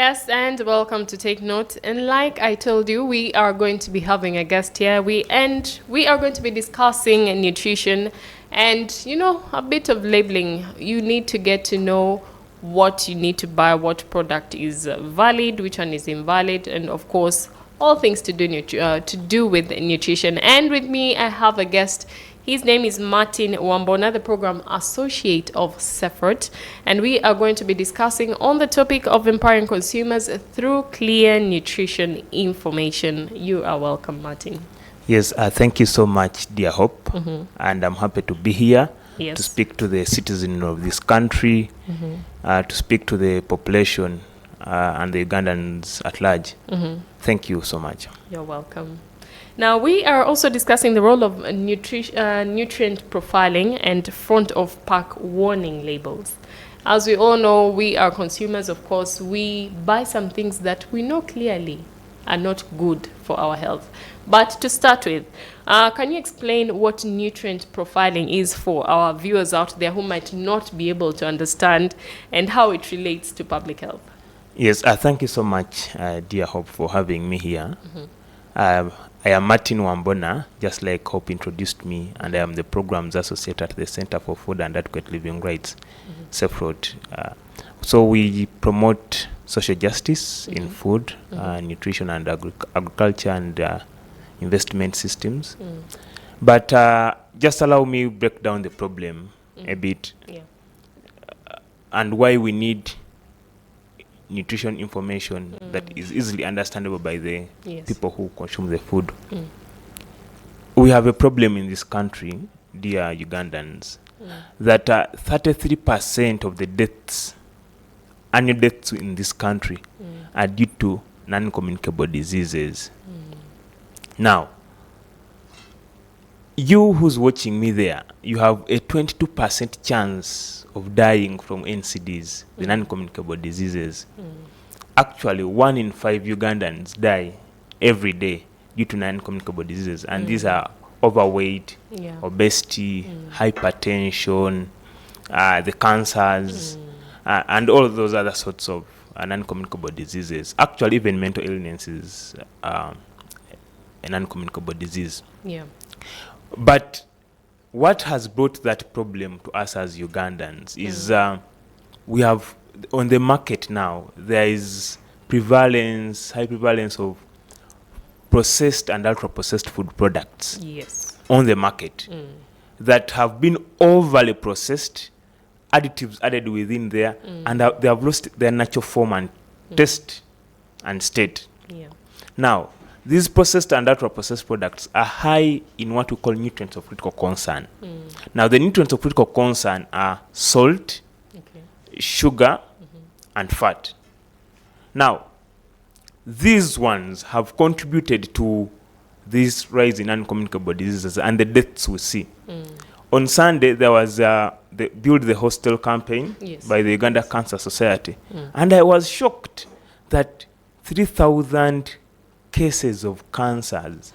Yes, and welcome to Take Note. And like I told you, we are going to be having a guest here. We are going to be discussing nutrition and a bit of labeling. You need to get to know what you need to buy, what product is valid, which one is invalid, and of course, all things to do with nutrition. And with me, I have a guest. His name is Martin Wambona, the program associate of Sephirot, and we are going to be discussing on the topic of empowering consumers through clear nutrition information. You are welcome, Martin. Yes, thank you so much, dear Hope, and I'm happy to be here to speak to the citizens of this country, to speak to the population and the Ugandans at large. Thank you so much. You're welcome. Now, we are also discussing the role of nutrient profiling and front of pack warning labels. As we all know, we are consumers, of course. We buy some things that we know clearly are not good for our health. But to start with, can you explain what nutrient profiling is for our viewers out there who might not be able to understand and how it relates to public health? Yes, thank you so much, dear Hope, for having me here. I am Martin Wambona, just like Hope introduced me, and I am the Programs Associate at the Center for Food and Adequate Living Rights, Sephirot. So we promote social justice in food, nutrition and agriculture and investment systems. But just allow me to break down the problem a bit and why we need nutrition information that is easily understandable by the people who consume the food. We have a problem in this country, dear Ugandans, that 33% of the deaths, annual deaths in this country are due to non-communicable diseases. Now, you who's watching me there, you have a 22% chance of dying from NCDs, the non-communicable diseases. Actually, 1 in 5 Ugandans die every day due to non-communicable diseases, and these are overweight, obesity, hypertension, the cancers, and all of those other sorts of non-communicable diseases. Actually, even mental illness is a non-communicable disease. But what has brought that problem to us as Ugandans is we have, on the market now, there is high prevalence of processed and ultra-processed food products on the market that have been overly processed, additives added within there, and they have lost their natural form and taste and state. Now, these processed and ultra-processed products are high in what we call nutrients of critical concern. Now, the nutrients of critical concern are salt, sugar, and fat. Now, these ones have contributed to this rise in non-communicable diseases and the deaths we see. On Sunday, there was the Build the Hostel campaign by the Uganda Cancer Society. And I was shocked that 3,000 cases of cancers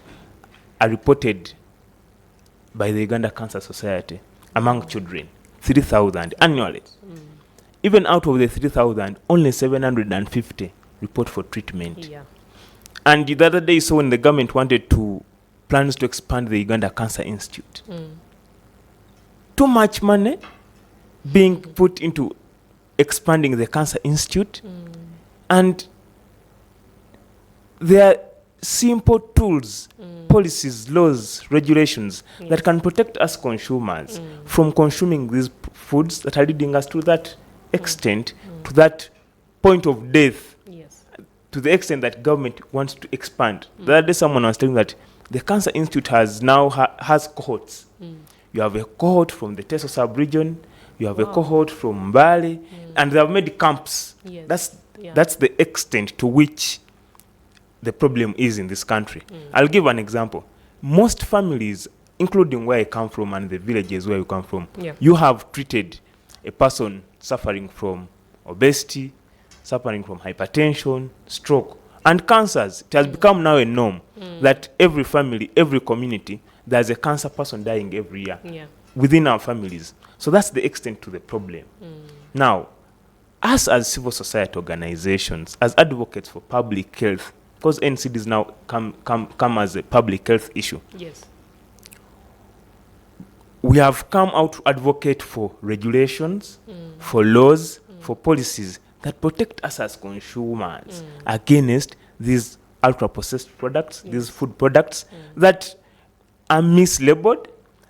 are reported by the Uganda Cancer Society among children. 3,000 annually. Even out of the 3,000, only 750 report for treatment. And the other day, so when the government plans to expand the Uganda Cancer Institute, too much money being put into expanding the Cancer Institute, and there are simple tools, policies, laws, regulations that can protect us consumers from consuming these foods that are leading us to that extent, to that point of death, to the extent that government wants to expand. The other day someone was telling that the Cancer Institute has cohorts. You have a cohort from the Teso sub-region, you have a cohort from Mbale, and they have made camps. That's the extent to which the problem is in this country. I'll give an example. Most families, including where I come from and the villages where you come from, you have treated a person suffering from obesity, suffering from hypertension, stroke, and cancers. It has become now a norm that every family, every community, there's a cancer person dying every year within our families. So that's the extent to the problem. Now, us as civil society organizations, as advocates for public health, because NCDs now come as a public health issue, Yes. we have come out to advocate for regulations, for laws, for policies that protect us as consumers against these ultra-processed products, these food products that are mislabeled,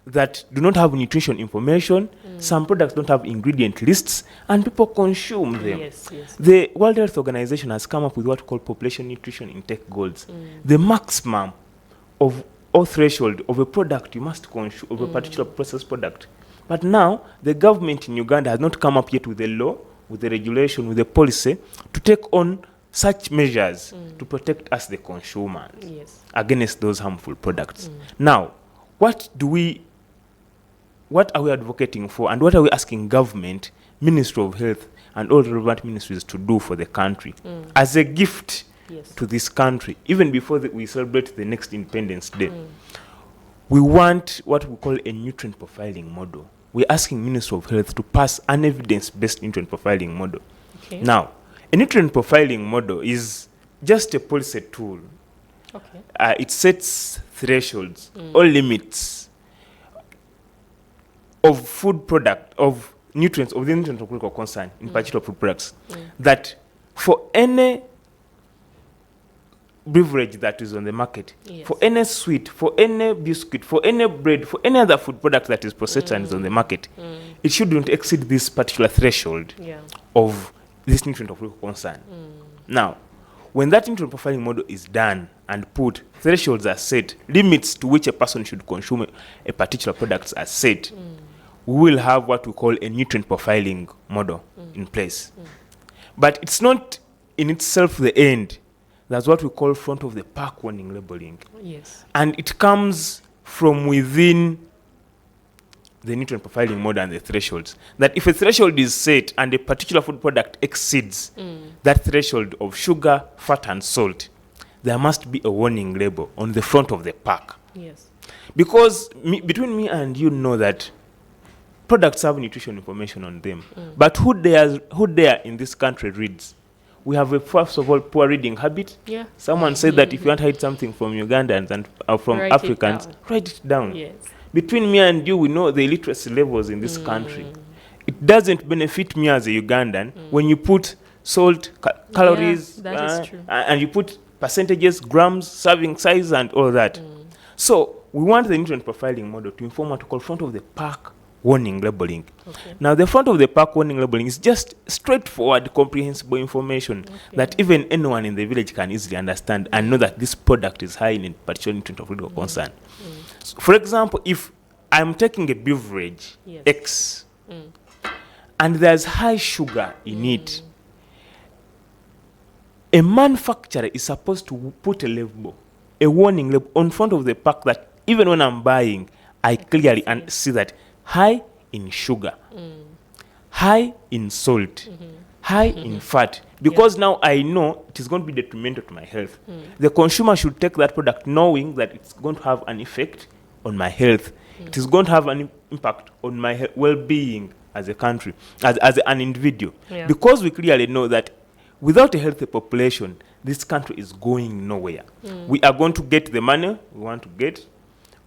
that do not have nutrition information. Some products don't have ingredient lists, and people consume them. Yes, yes. The World Health Organization has come up with what we call population nutrition intake goals. The maximum of or threshold of a product you must consume, of a particular processed product. But now, the government in Uganda has not come up yet with a law, with a regulation, with a policy to take on such measures to protect us, the consumers, Yes. against those harmful products. Now, what are we advocating for, and what are we asking government, Ministry of Health, and all relevant ministries to do for the country as a gift Yes. to this country, even before we celebrate the next Independence Day? We want what we call a nutrient profiling model. We're asking Ministry of Health to pass an evidence-based nutrient profiling model. Okay. Now, a nutrient profiling model is just a policy tool. Okay. It sets thresholds or limits of food product, of nutrients, of the nutrient of critical concern, in particular food products, that for any beverage that is on the market, Yes. for any sweet, for any biscuit, for any bread, for any other food product that is processed and is on the market, it shouldn't exceed this particular threshold Yeah. of this nutrient of critical concern. Now, when that nutrient profiling model is done and put, thresholds are set, limits to which a person should consume a particular product are set, we will have what we call a nutrient profiling model in place. But it's not in itself the end. That's what we call front of the pack warning labeling. Yes. And it comes from within the nutrient profiling model and the thresholds. That if a threshold is set and a particular food product exceeds that threshold of sugar, fat, and salt, there must be a warning label on the front of the pack. Yes. Because between me and you know that products have nutrition information on them. But who dare in this country reads? We have a, first of all, poor reading habit. Yeah. Someone said that if you want to hide something from Ugandans and from Write it Africans, down. write it down. Yes. Between me and you, we know the illiteracy levels in this country. It doesn't benefit me as a Ugandan when you put salt, calories, that is true. and you put percentages, grams, serving size, and all that. So we want the nutrient profiling model to inform what we call front of the pack warning labeling. Okay. Now, the front of the pack warning labeling is just straightforward, comprehensible information that even anyone in the village can easily understand and know that this product is high in a particular nutrient of critical concern. So, for example, if I'm taking a beverage Yes. X and there's high sugar in it, a manufacturer is supposed to put a label, a warning label on front of the pack that even when I'm buying, I clearly see that high in sugar, high in salt, high in fat. Because now I know it is going to be detrimental to my health. The consumer should take that product knowing that it's going to have an effect on my health. It is going to have an impact on my well-being as a country, as an individual. Yeah. Because we clearly know that without a healthy population, this country is going nowhere. We are going to get the money we want to get.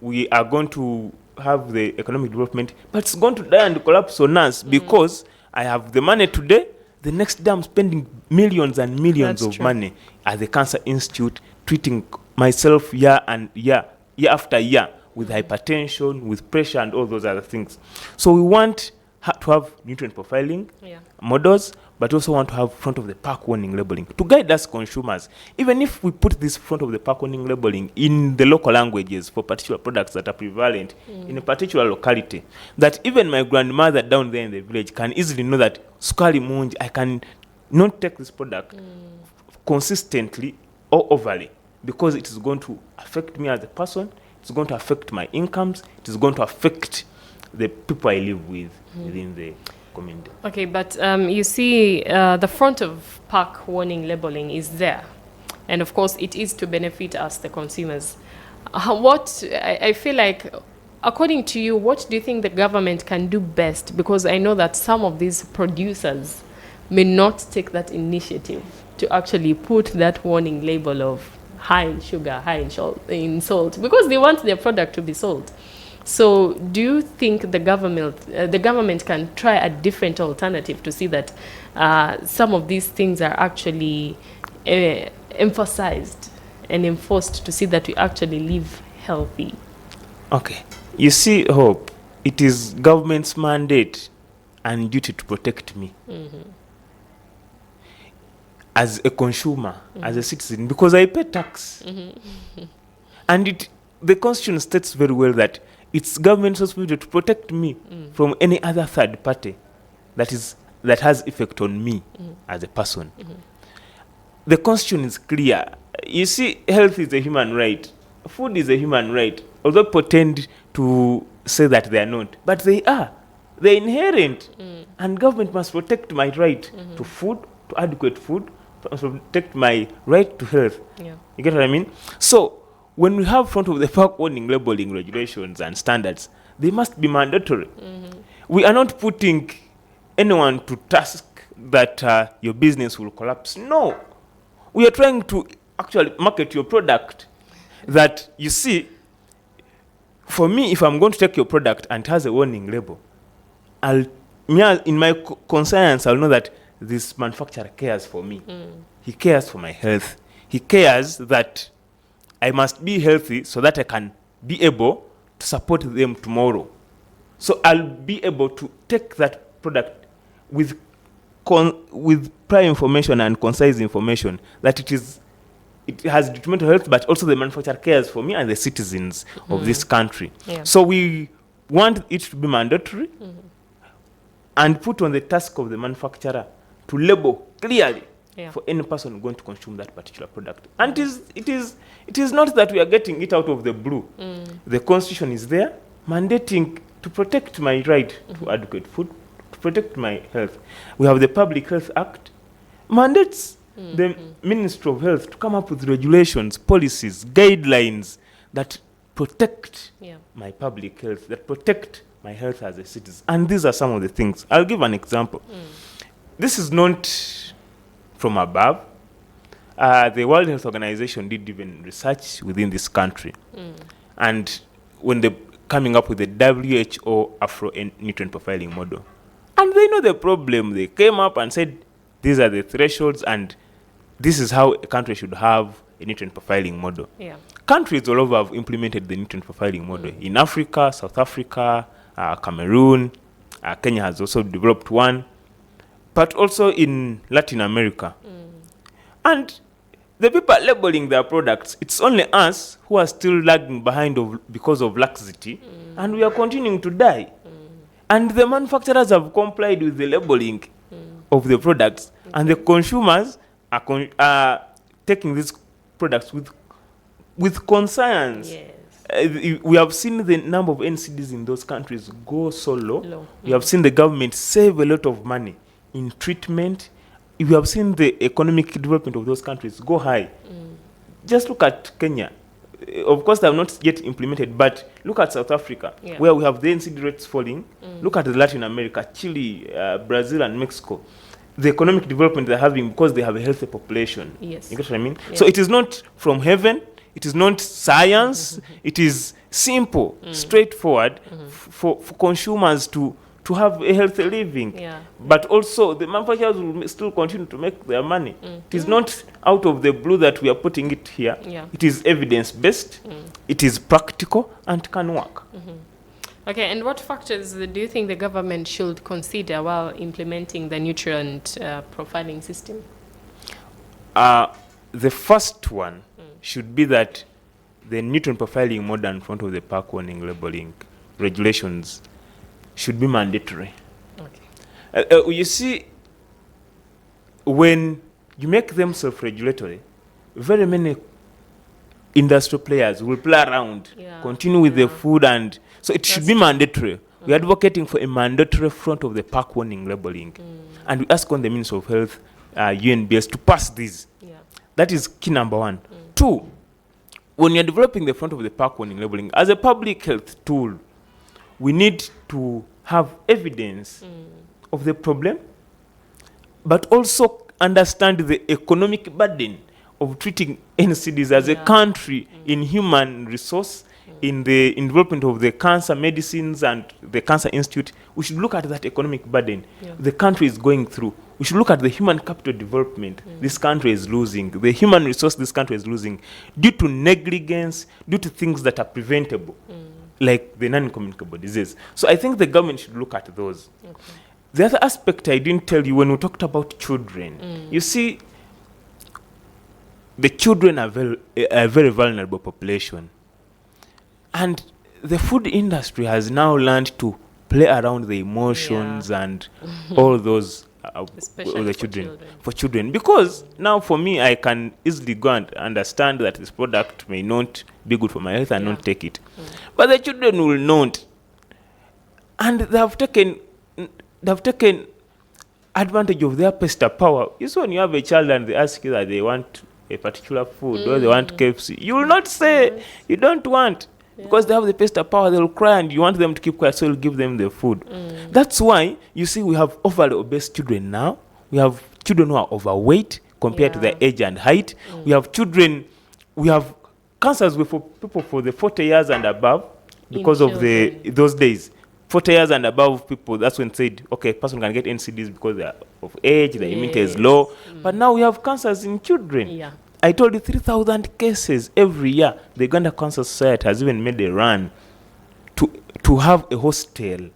We are going to have the economic development, but it's going to die and collapse on us because I have the money today. The next day I'm spending millions and millions That's of true. money at the Cancer Institute, treating myself year after year with hypertension, with pressure, and all those other things. So we want to have nutrient profiling Yeah. models, but also want to have front of the pack warning labeling to guide us consumers. Even if we put this front of the pack warning labeling in the local languages for particular products that are prevalent in a particular locality, that even my grandmother down there in the village can easily know that sukari munji, I can not take this product consistently or overly, because it is going to affect me as a person, it's going to affect my incomes, it is going to affect the people I live with within the community. Okay, but you see, the front of pack warning labeling is there. And of course, it is to benefit us, the consumers. I feel like, according to you, what do you think the government can do best? Because I know that some of these producers may not take that initiative to actually put that warning label of high in sugar, high in salt, because they want their product to be sold. So do you think the government can try a different alternative to see that some of these things are actually emphasized and enforced, to see that we actually live healthy? Okay. You see, Hope, it is government's mandate and duty to protect me as a consumer, as a citizen, because I pay tax. And the Constitution states very well that it's government's responsibility to protect me from any other third party that has effect on me as a person. The Constitution is clear. You see, health is a human right. Food is a human right. Although pretend to say that they are not, but they are. They're inherent. And government must protect my right to food, to adequate food, must protect my right to health. Yeah. You get what I mean? So when we have front of the pack warning labeling regulations and standards, they must be mandatory. We are not putting anyone to task that your business will collapse. No. We are trying to actually market your product. That, you see, for me, if I'm going to take your product and it has a warning label, in my conscience, I'll know that this manufacturer cares for me. He cares for my health. He cares that I must be healthy so that I can be able to support them tomorrow. So I'll be able to take that product with prior information and concise information that it has detrimental health, but also the manufacturer cares for me and the citizens of this country. Yeah. So we want it to be mandatory and put on the task of the manufacturer to label clearly for any person going to consume that particular product. And it is not that we are getting it out of the blue. The Constitution is there mandating to protect my right to adequate food, to protect my health. We have the Public Health Act, mandates the Ministry of Health to come up with regulations, policies, guidelines that protect my public health, that protect my health as a citizen. And these are some of the things. I'll give an example. This is not from above. The World Health Organization did even research within this country. And when they coming up with the WHO Afro-Nutrient Profiling Model, and they know the problem, they came up and said, these are the thresholds, and this is how a country should have a nutrient profiling model. Countries all over have implemented the nutrient profiling model. In Africa, South Africa, Cameroon, Kenya has also developed one, but also in Latin America. And the people labeling their products, it's only us who are still lagging behind because of laxity, and we are continuing to die. And the manufacturers have complied with the labeling of the products, and the consumers are taking these products with conscience. We have seen the number of NCDs in those countries go so low. We have seen the government save a lot of money in treatment. We have seen the economic development of those countries go high. Just look at Kenya. Of course, they have not yet implemented, but look at South Africa, where we have the NCD rates falling. Look at Latin America, Chile, Brazil, and Mexico. The economic development they're having because they have a healthy population. You get what I mean? So it is not from heaven. It is not science. It is simple, straightforward for consumers to have a healthy living. But also, the manufacturers will still continue to make their money. It is not out of the blue that we are putting it here. It is evidence-based. It is practical and can work. Okay, and what factors do you think the government should consider while implementing the nutrient profiling system? The first one should be that the nutrient profiling model in front of the pack warning labeling regulations should be mandatory. You see, when you make them self-regulatory, very many industrial players will play around, continue with the food, and so it should be mandatory. We are advocating for a mandatory front of the pack warning labeling, and we ask on the Ministry of Health, UNBS, to pass these. That is key number one. Two, when you're developing the front of the pack warning labeling as a public health tool, we need to have evidence of the problem but also understand the economic burden of treating NCDs as a country in human resource, in the development of the cancer medicines and the Cancer Institute. We should look at that economic burden the country is going through. We should look at the human capital development this country is losing, the human resource this country is losing due to negligence, due to things that are preventable, like the non-communicable disease. So I think the government should look at those. Okay. The other aspect I didn't tell you when we talked about children, you see, the children are a very vulnerable population. And the food industry has now learned to play around the emotions and all those of the children. For children. Because now for me, I can easily go and understand that this product may not be good for my health and not take it. But the children will not. And they have taken advantage of their pester power. You see, when you have a child and they ask you that they want a particular food or they want KFC, you will not say you don't want. Because they have the pester power, they will cry and you want them to keep quiet, so you'll give them the food. That's why you see we have overly obese children now. We have children who are overweight compared to their age and height. We have children, we have cancers for people for the 40 years and above because of those days. 40 years and above people, that's when said, okay, person can get NCDs because they are of age, their immunity is low. But now we have cancers in children. I told you 3,000 cases every year. The Uganda Cancer Society has even made a run to have a hostel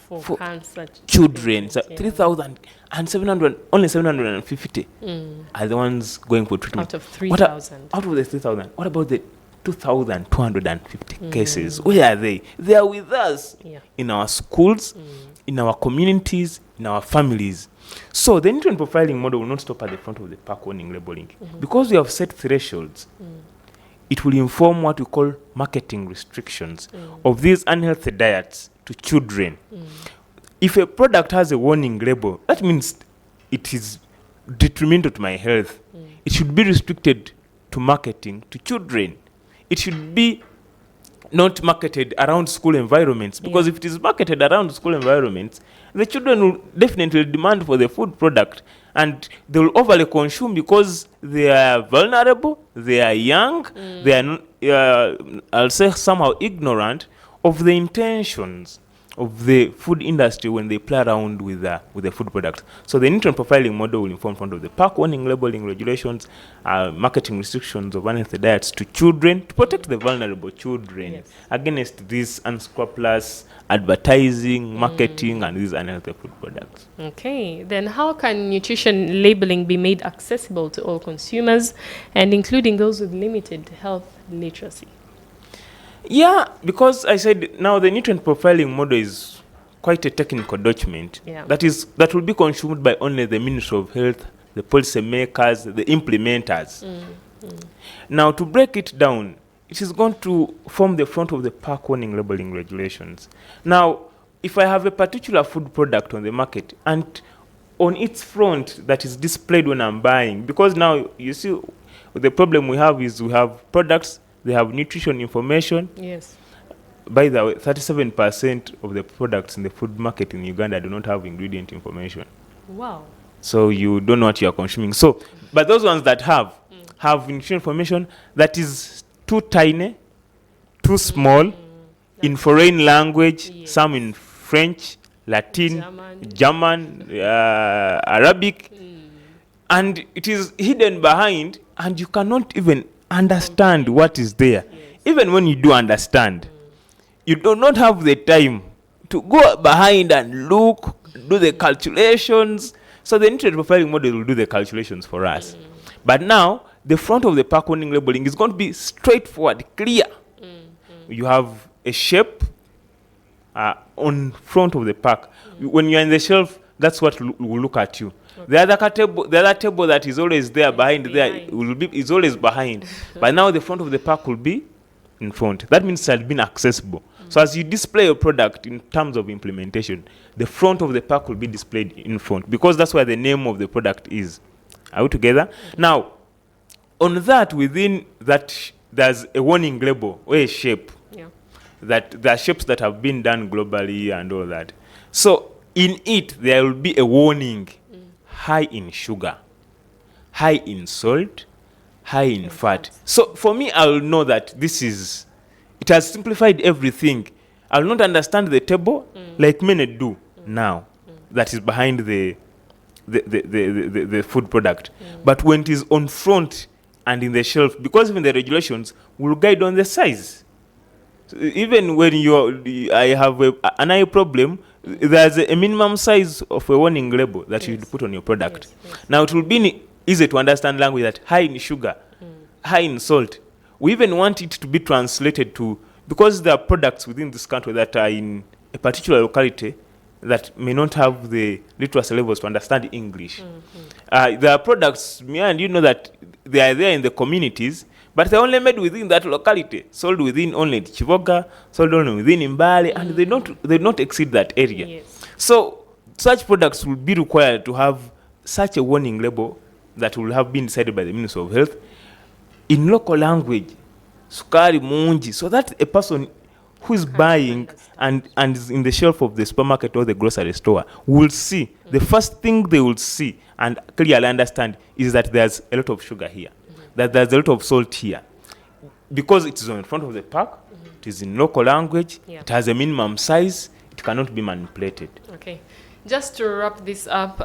for cancer children. So 3,000 and 700, only 750 are the ones going for treatment. Out of 3,000. Out of the 3,000. What about the 2,250 cases? Where are they? They are with us in our schools, in our communities, in our families. So the nutrient profiling model will not stop at the front of the pack warning labeling. Because we have set thresholds, it will inform what we call marketing restrictions of these unhealthy diets to children. If a product has a warning label, that means it is detrimental to my health. It should be restricted to marketing to children. It should be not marketed around school environments, because if it is marketed around school environments, the children will definitely demand for the food product and they will overly consume because they are vulnerable, they are young, they are, I'll say, somehow ignorant of the intentions of the food industry when they play around with the food product. So the nutrient profiling model will inform front of the pack warning, labeling regulations, marketing restrictions of unhealthy diets to children to protect the vulnerable children against these unscrupulous advertising, marketing, and these unhealthy food products. Okay, then how can nutrition labeling be made accessible to all consumers and including those with limited health literacy? Yeah, because I said now the nutrient profiling model is quite a technical document that will be consumed by only the Ministry of Health, the policy makers, the implementers. Now, to break it down, it is going to form the front of the pack warning labeling regulations. Now, if I have a particular food product on the market and on its front that is displayed when I'm buying, because now you see the problem we have is we have products, they have nutrition information. Yes. By the way, 37% of the products in the food market in Uganda do not have ingredient information. Wow. So you don't know what you are consuming. So, but those ones that have nutrition information that is too tiny, too small, in foreign language, some in French, Latin, German, Arabic, and it is hidden behind, and you cannot even understand what is there. Even when you do understand, you do not have the time to go behind and look, do the calculations. So the nutrient profiling model will do the calculations for us. But now, the front of the pack warning labeling is going to be straightforward, clear. You have a shape on front of the pack. When you're in the shelf, that's what will look at you. The other table that is always there behind there is always behind. But now the front of the pack will be in front. That means it has been accessible. So as you display your product in terms of implementation, the front of the pack will be displayed in front because that's where the name of the product is. Are we together? Now, on that, within that, there's a warning label or a shape. That there are shapes that have been done globally and all that. So in it, there will be a warning high in sugar, high in salt, high in fat. So for me, I'll know that it has simplified everything. I'll not understand the table like many do now that is behind the food product. But when it is on front and in the shelf, because even the regulations will guide on the size. So even when I have an eye problem, there's a minimum size of a warning label that you put on your product. Now it will be easy to understand language that high in sugar, high in salt. We even want it to be translated to, because there are products within this country that are in a particular locality that may not have the literacy levels to understand English. There are products, me and you know that they are there in the communities, but they're only made within that locality, sold within only Chivoga, sold only within Imbale, and they don't exceed that area. Yes. So such products will be required to have such a warning label that will have been decided by the Ministry of Health in local language, sukari munji, so that a person who is buying and is in the shelf of the supermarket or the grocery store will see, the first thing they will see and clearly understand is that there's a lot of sugar here, that there's a lot of salt here. Because it is on front of the pack, it is in local language, it has a minimum size, it cannot be manipulated. Okay. Just to wrap this up,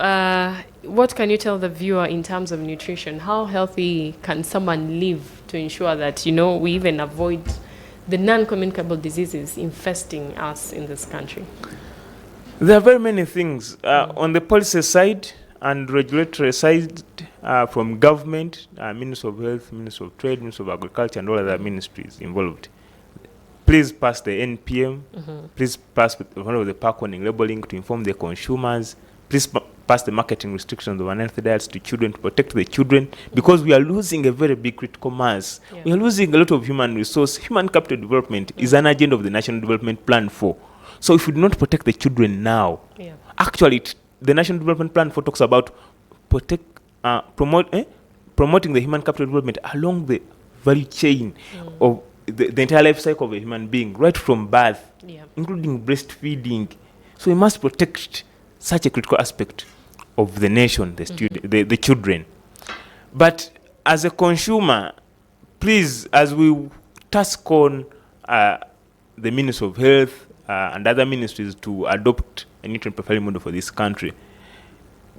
what can you tell the viewer in terms of nutrition? How healthy can someone live to ensure that, we even avoid the non-communicable diseases infesting us in this country? There are very many things. On the policy side and regulatory side, from government, Ministry of Health, Ministry of Trade, Ministry of Agriculture, and all other ministries involved. Please pass the NPM. Please pass one of the pack warning labeling to inform the consumers. Please pass the marketing restrictions of unhealthy diets to children to protect the children, because we are losing a very big critical mass. We are losing a lot of human resource. Human capital development is an agenda of the National Development Plan 4. So if we do not protect the children now, actually the National Development Plan 4 talks about promoting the human capital development along the value chain of the entire life cycle of a human being, right from birth, including breastfeeding. So we must protect such a critical aspect of the nation, the children. But as a consumer, please, as we task on the Ministry of Health and other ministries to adopt a nutrient profiling model for this country,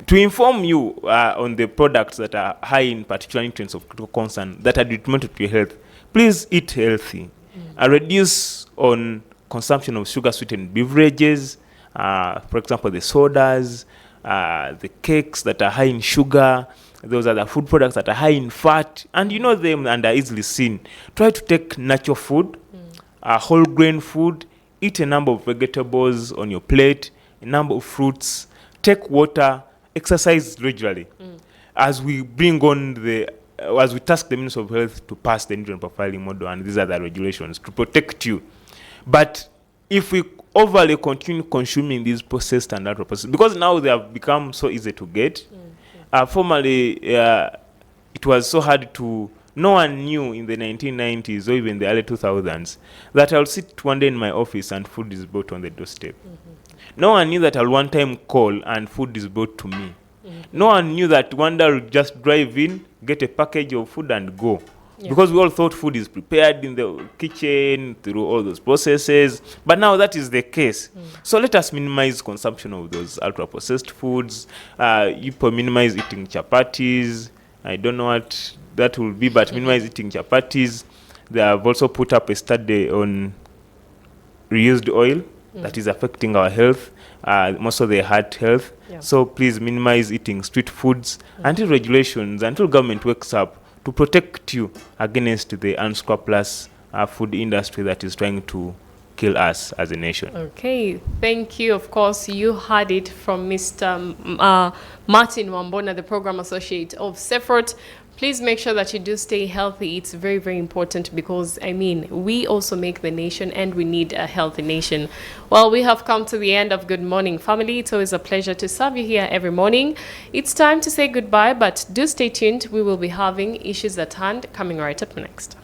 to inform you on the products that are high in particular nutrients of critical concern that are detrimental to your health, please eat healthy. Reduce on consumption of sugar-sweetened beverages, for example, the sodas, the cakes that are high in sugar. Those are the food products that are high in fat, and you know them and are easily seen. Try to take natural food, whole grain food, eat a number of vegetables on your plate, a number of fruits, take water, exercise regularly. As we bring on as we task the Ministry of Health to pass the nutrient profiling model and these other regulations to protect you. But if we overly continue consuming these processed and ultra processed, because now they have become so easy to get. Formerly, it was so hard no one knew in the 1990s or even the early 2000s that I'll sit one day in my office and food is brought on the doorstep. No one knew that I'll one time call and food is brought to me. No one knew that one day I'll just drive in, get a package of food and go. Because we all thought food is prepared in the kitchen through all those processes. But now that is the case. So let us minimize consumption of those ultra-processed foods. You minimize eating chapatis. I don't know what that will be, but minimize eating chapatis. They have also put up a study on reused oil that is affecting our health, most of the heart health. So please minimize eating street foods until regulations, until government wakes up to protect you against the unscrupulous food industry that is trying to kill us as a nation. Okay, thank you. Of course, you heard it from Mr. Martin Wambona, the Program Associate of CEPHROT. Please make sure that you do stay healthy. It's very, very important because, we also make the nation and we need a healthy nation. Well, we have come to the end of Good Morning Family. It's always a pleasure to serve you here every morning. It's time to say goodbye, but do stay tuned. We will be having Issues at Hand coming right up next.